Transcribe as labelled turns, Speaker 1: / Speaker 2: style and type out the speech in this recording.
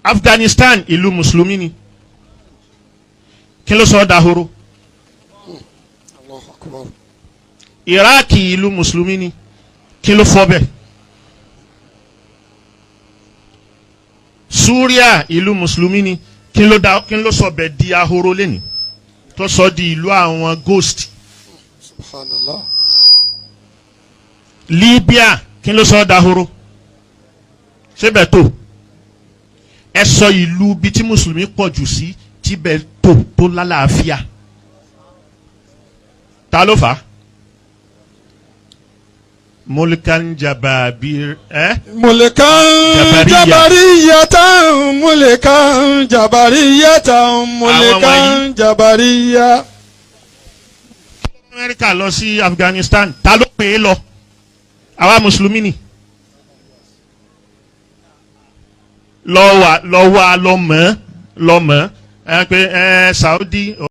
Speaker 1: Afghanistan ìlú mùsùlùmí ni kí ló sọ dahoro.
Speaker 2: Allahu Akbar.
Speaker 1: Iraki ìlú mùsùlùmí ni kí ló fọ́ bẹ́ẹ̀. Súríà ìlú mùsùlùmí ni kí ló sọ bẹ́ẹ̀ di ahoro lẹ́ni tó sọ di ìlú àwọn ghost.
Speaker 2: Subhanallah.
Speaker 1: Libya kí ló sọ dahoro ṣébẹ̀ tó ẹ sọ ìlú bí tí mùsùlùmí pọ̀ jù sí tíbẹ̀ tó lálàáfíà ta ló fà á. Mulkan jababir
Speaker 2: Mulkan jabariyatan, mulkan jabariyatan, mulkan jabariya.
Speaker 1: Amẹ́ríkà lọ sí Afghanistan ta ló pè é lọ àwa mùsùlùmí ni lọ mọ̀ ẹ pé Saudi.